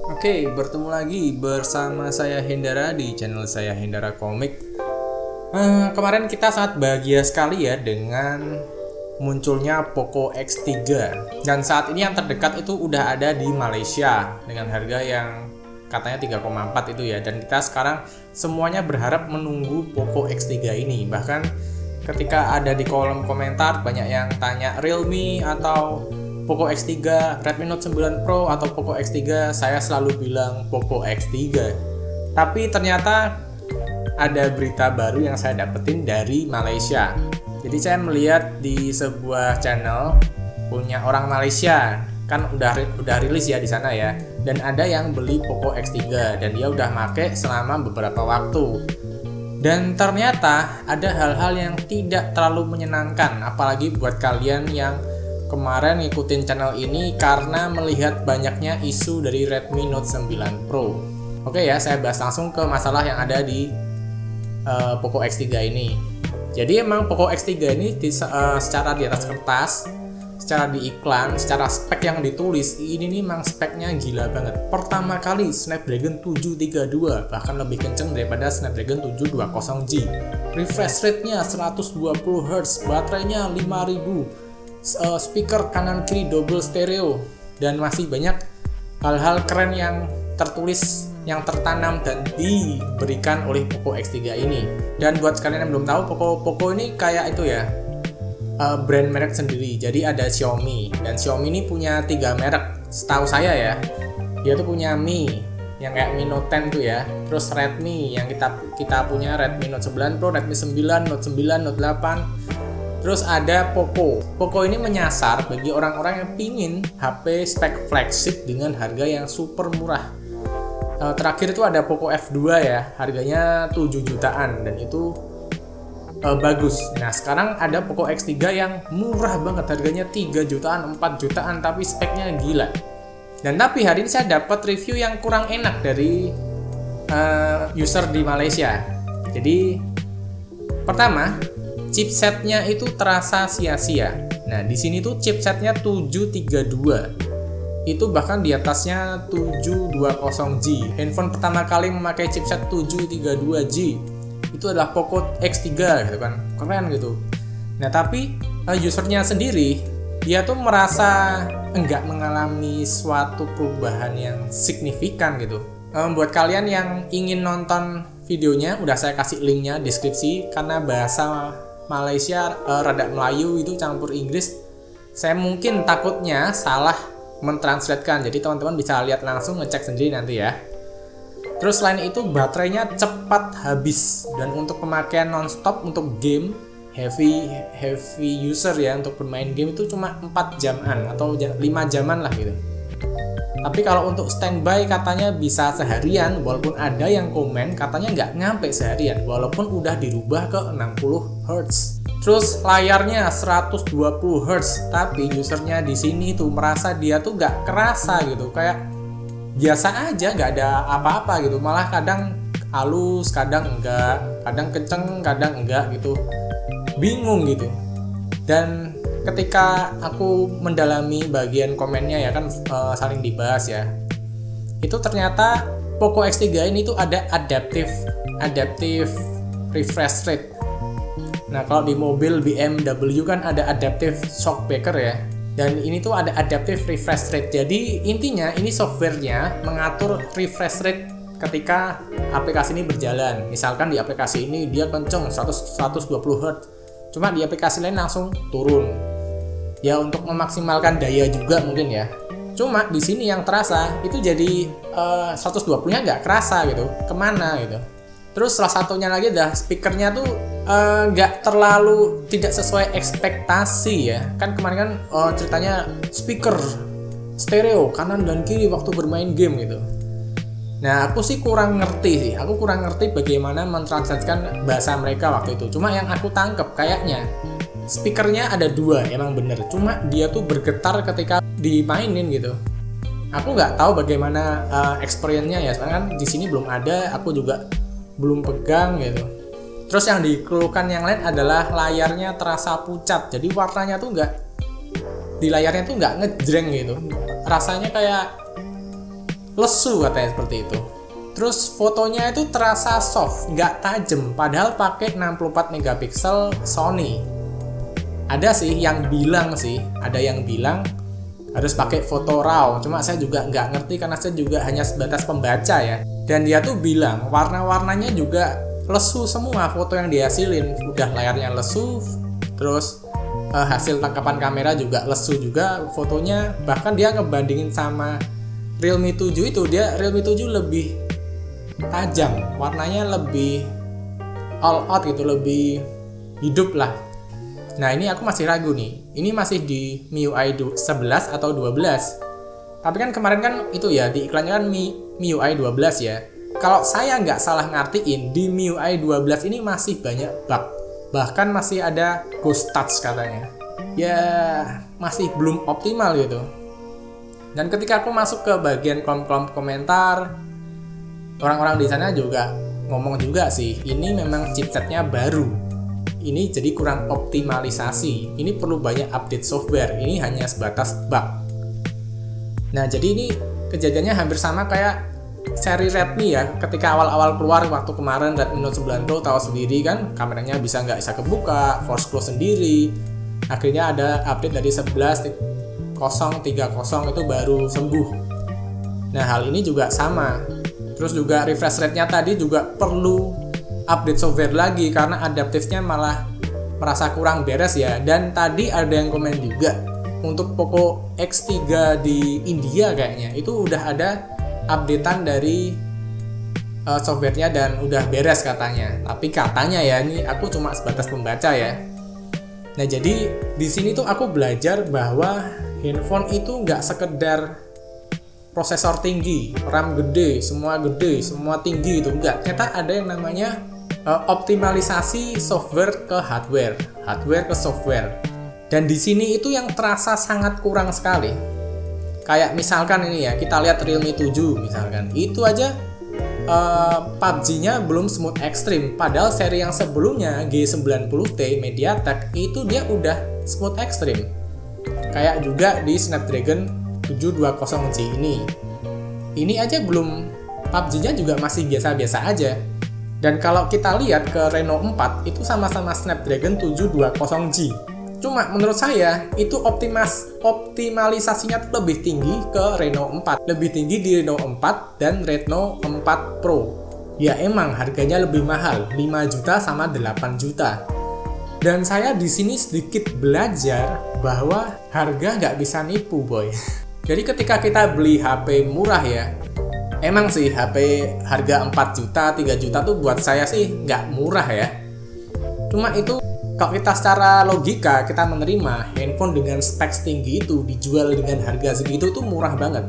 Oke, bertemu lagi bersama saya Hendara di channel saya Hendara Komik. Kemarin kita sangat bahagia sekali ya dengan munculnya Poco X3. Dan saat ini yang terdekat itu udah ada di Malaysia dengan harga yang katanya 3,4 itu ya. Dan kita sekarang semuanya berharap menunggu Poco X3 ini. Bahkan ketika ada di kolom komentar banyak yang tanya Realme atau Poco X3, Redmi Note 9 Pro atau Poco X3, saya selalu bilang Poco X3. Tapi ternyata ada berita baru yang saya dapetin dari Malaysia. Jadi saya melihat di sebuah channel punya orang Malaysia, kan udah rilis ya di sana ya. Dan ada yang beli Poco X3 dan dia udah make selama beberapa waktu. Dan ternyata ada hal-hal yang tidak terlalu menyenangkan, apalagi buat kalian yang kemarin ngikutin channel ini karena melihat banyaknya isu dari Redmi Note 9 Pro. Oke ya, saya bahas langsung ke masalah yang ada di Poco X3 ini. Jadi emang Poco X3 ini secara di atas kertas, secara di iklan, secara spek yang ditulis, ini nih memang speknya gila banget. Pertama kali Snapdragon 732, bahkan lebih kenceng daripada Snapdragon 720G. Refresh rate-nya 120Hz, baterainya 5000. Speaker kanan kiri double stereo, dan masih banyak hal-hal keren yang tertulis, yang tertanam dan diberikan oleh Poco X3 ini. Dan buat kalian yang belum tahu, Poco ini kayak itu ya, brand merek sendiri. Jadi ada Xiaomi, dan Xiaomi ini punya 3 merek setahu saya ya. Dia tuh punya Mi yang kayak Mi Note 10 tuh ya, terus Redmi yang kita punya Redmi Note 9 Pro, Redmi 9, Note 9, Note 8. Terus ada Poco. Poco ini menyasar bagi orang-orang yang pingin HP spek flagship dengan harga yang super murah. Terakhir itu ada Poco F2 ya, harganya 7 jutaan dan itu bagus. Nah sekarang ada Poco X3 yang murah banget, harganya 3 jutaan, 4 jutaan, tapi speknya gila. Dan tapi hari ini saya dapat review yang kurang enak dari user di Malaysia. Jadi pertama, chipsetnya itu terasa sia-sia. Nah, di sini tuh chipsetnya 732. Itu bahkan di atasnya 720G. Handphone pertama kali memakai chipset 732G itu adalah Poco X3 gitu kan. Keren gitu. Nah, tapi usernya sendiri dia tuh merasa enggak mengalami suatu perubahan yang signifikan gitu. Buat kalian yang ingin nonton videonya, udah saya kasih linknya deskripsi, karena bahasa Malaysia rada Melayu itu campur Inggris, saya mungkin takutnya salah mentranslatekan, jadi teman-teman bisa lihat langsung, ngecek sendiri nanti ya. Terus selain itu baterainya cepat habis, dan untuk pemakaian nonstop untuk game heavy user ya, untuk bermain game itu cuma 4 jaman atau 5 jaman lah gitu. Tapi kalau untuk standby katanya bisa seharian, walaupun ada yang komen katanya nggak nyampe seharian, walaupun udah dirubah ke 60 Hz. Terus layarnya 120 Hz, tapi usernya di sini tuh merasa dia tuh nggak kerasa gitu, kayak biasa aja, nggak ada apa-apa gitu. Malah kadang halus, kadang enggak, kadang kenceng, kadang enggak gitu. Bingung gitu. Dan ketika aku mendalami bagian komennya ya kan, saling dibahas ya, itu ternyata Poco X3 ini tuh ada adaptive refresh rate. Nah kalau di mobil BMW kan ada adaptive shock breaker ya, dan ini tuh ada adaptive refresh rate. Jadi intinya ini softwarenya mengatur refresh rate ketika aplikasi ini berjalan. Misalkan di aplikasi ini dia kenceng 120 Hz, cuma di aplikasi lain langsung turun. Ya untuk memaksimalkan daya juga mungkin ya. Cuma di sini yang terasa itu jadi 120-nya nggak kerasa gitu, kemana gitu. Terus salah satunya lagi adalah speakernya tuh nggak terlalu, tidak sesuai ekspektasi ya. Kan kemarin kan ceritanya speaker stereo kanan dan kiri waktu bermain game gitu. Nah aku sih kurang ngerti bagaimana mentranslatekan bahasa mereka waktu itu. Cuma yang aku tangkep kayaknya speakernya ada 2, emang bener, cuma dia tuh bergetar ketika dimainin gitu. Aku nggak tahu bagaimana experience-nya ya, soalnya kan di sini belum ada, aku juga belum pegang gitu. Terus yang dikeluhkan yang lain adalah layarnya terasa pucat, jadi warnanya tuh nggak, di layarnya tuh nggak ngejreng gitu, rasanya kayak lesu katanya seperti itu. Terus fotonya itu terasa soft, nggak tajam, padahal pakai 64 megapiksel Sony. Ada yang bilang harus pakai foto RAW, cuma saya juga nggak ngerti karena saya juga hanya sebatas pembaca ya. Dan dia tuh bilang warna-warnanya juga lesu semua foto yang dihasilin, udah layarnya lesu, terus hasil tangkapan kamera juga lesu juga fotonya. Bahkan dia ngebandingin sama Realme 7 itu, Realme 7 lebih tajam, warnanya lebih all out gitu, lebih hidup lah. Nah ini aku masih ragu nih, ini masih di MIUI 11 atau 12. Tapi kan kemarin kan itu ya, di iklannya kan MIUI 12 ya. Kalau saya nggak salah ngertiin, di MIUI 12 ini masih banyak bug. Bahkan masih ada ghost touch katanya. Ya masih belum optimal gitu. Dan ketika aku masuk ke bagian kolom komentar, orang-orang di sana juga ngomong juga sih, ini memang chipsetnya baru. Ini jadi kurang optimalisasi. Ini perlu banyak update software. Ini hanya sebatas bug. Nah, jadi ini kejadiannya hampir sama kayak seri Redmi ya. Ketika awal-awal keluar waktu kemarin Redmi Note 9 Pro, tahu sendiri kan, kameranya bisa nggak bisa kebuka, force close sendiri. Akhirnya ada update dari 11.0.30 itu baru sembuh. Nah, hal ini juga sama. Terus juga refresh rate-nya tadi juga perlu update software lagi karena adaptifnya malah merasa kurang beres ya. Dan tadi ada yang komen juga untuk Poco X3 di India kayaknya itu udah ada updatean dari softwarenya dan udah beres katanya. Tapi katanya ya, ini aku cuma sebatas pembaca ya. Nah jadi di sini tuh aku belajar bahwa handphone itu nggak sekedar prosesor tinggi, RAM gede, semua tinggi itu enggak. Ternyata ada yang namanya optimalisasi software ke hardware ke software. Dan di sini itu yang terasa sangat kurang sekali. Kayak misalkan ini ya, kita lihat Realme 7 misalkan. Itu aja PUBG-nya belum smooth extreme, padahal seri yang sebelumnya G90T MediaTek itu dia udah smooth extreme. Kayak juga di Snapdragon 720G ini. Ini aja belum, PUBG-nya juga masih biasa-biasa aja. Dan kalau kita lihat ke Reno 4 itu sama-sama Snapdragon 720G. Cuma menurut saya itu optimalisasinya tuh lebih tinggi ke Reno 4, lebih tinggi di Reno 4 dan Reno 4 Pro. Ya emang harganya lebih mahal, 5 juta sama 8 juta. Dan saya di sini sedikit belajar bahwa harga nggak bisa nipu, boy. Jadi ketika kita beli HP murah ya, emang sih HP harga 4 juta, 3 juta tuh buat saya sih nggak murah ya. Cuma itu kalau kita secara logika kita menerima handphone dengan spek tinggi itu dijual dengan harga segitu tuh murah banget.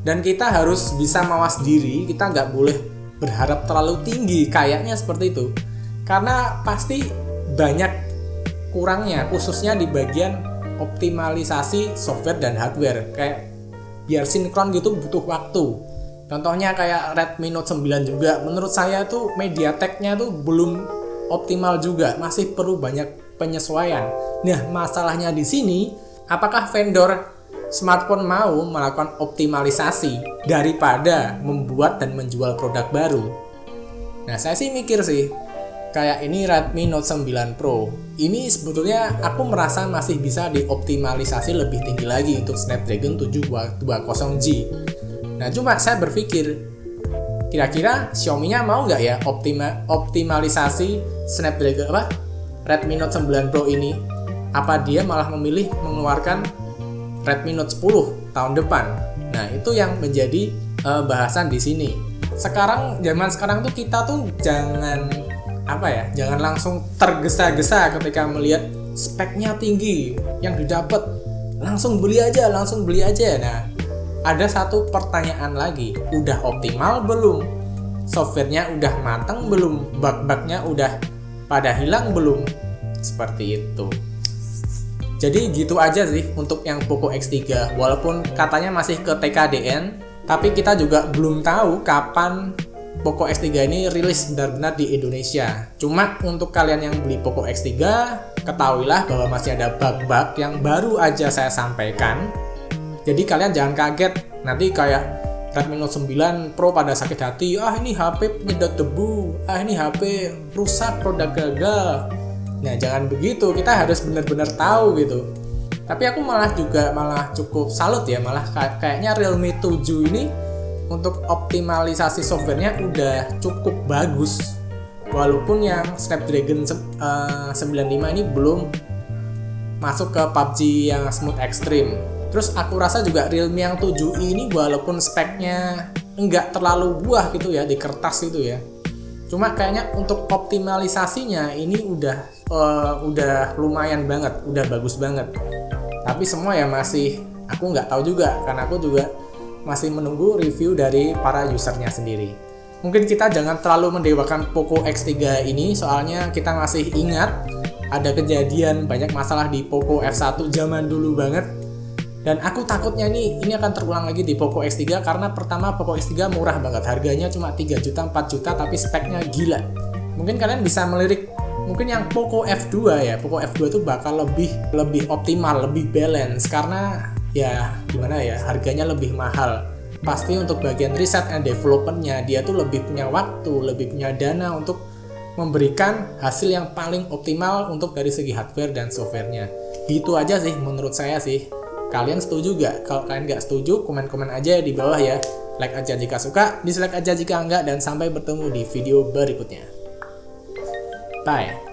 Dan kita harus bisa mawas diri, kita nggak boleh berharap terlalu tinggi, kayaknya seperti itu. Karena pasti banyak kurangnya, khususnya di bagian optimalisasi software dan hardware. Kayak biar sinkron gitu butuh waktu. Contohnya kayak Redmi Note 9 juga, menurut saya tuh MediaTek-nya tuh belum optimal juga, masih perlu banyak penyesuaian. Nah, masalahnya di sini, apakah vendor smartphone mau melakukan optimalisasi daripada membuat dan menjual produk baru? Nah, saya sih mikir sih, kayak ini Redmi Note 9 Pro, ini sebetulnya aku merasa masih bisa dioptimalisasi lebih tinggi lagi untuk Snapdragon 720G. Nah, cuma saya berpikir, kira-kira Xiaomi-nya mau nggak ya optimalisasi Snapdragon Redmi Note 9 Pro ini? Apa dia malah memilih mengeluarkan Redmi Note 10 tahun depan? Nah, itu yang menjadi bahasan di sini. Zaman sekarang tuh kita tuh jangan langsung tergesa-gesa ketika melihat speknya tinggi yang didapat, langsung beli aja. Nah, ada satu pertanyaan lagi, udah optimal belum? Softwarenya udah matang belum? Bug-bugnya udah pada hilang belum? Seperti itu. Jadi gitu aja sih untuk yang Poco X3. Walaupun katanya masih ke TKDN, tapi kita juga belum tahu kapan Poco X3 ini rilis benar-benar di Indonesia. Cuma untuk kalian yang beli Poco X3, ketahuilah bahwa masih ada bug-bug yang baru aja saya sampaikan. Jadi kalian jangan kaget nanti kayak Redmi Note 9 Pro pada sakit hati, ini HP penyedot debu, ini HP rusak, produk gagal. Nah jangan begitu, kita harus benar-benar tahu gitu. Tapi aku malah cukup salut ya, malah kayaknya Realme 7 ini untuk optimalisasi softwarenya udah cukup bagus. Walaupun yang Snapdragon 95 ini belum masuk ke PUBG yang smooth extreme. Terus aku rasa juga Realme yang 7i ini walaupun speknya enggak terlalu buah gitu ya di kertas gitu ya. Cuma kayaknya untuk optimalisasinya ini udah lumayan banget, udah bagus banget. Tapi semua ya masih aku nggak tahu juga, karena aku juga masih menunggu review dari para usernya sendiri. Mungkin kita jangan terlalu mendewakan Poco X3 ini, soalnya kita masih ingat ada kejadian banyak masalah di Poco F1 zaman dulu banget. Dan aku takutnya ini akan terulang lagi di Poco X3 karena pertama Poco X3 murah banget, harganya cuma 3 juta, 4 juta tapi speknya gila. Mungkin kalian bisa melirik mungkin yang Poco F2 ya. Poco F2 itu bakal lebih optimal, lebih balance karena ya gimana ya, harganya lebih mahal. Pasti untuk bagian riset and development-nya dia tuh lebih punya waktu, lebih punya dana untuk memberikan hasil yang paling optimal untuk dari segi hardware dan softwarenya. Gitu aja sih menurut saya sih. Kalian setuju gak? Kalau kalian gak setuju, komen-komen aja di bawah ya. Like aja jika suka, dislike aja jika enggak, dan sampai bertemu di video berikutnya. Bye.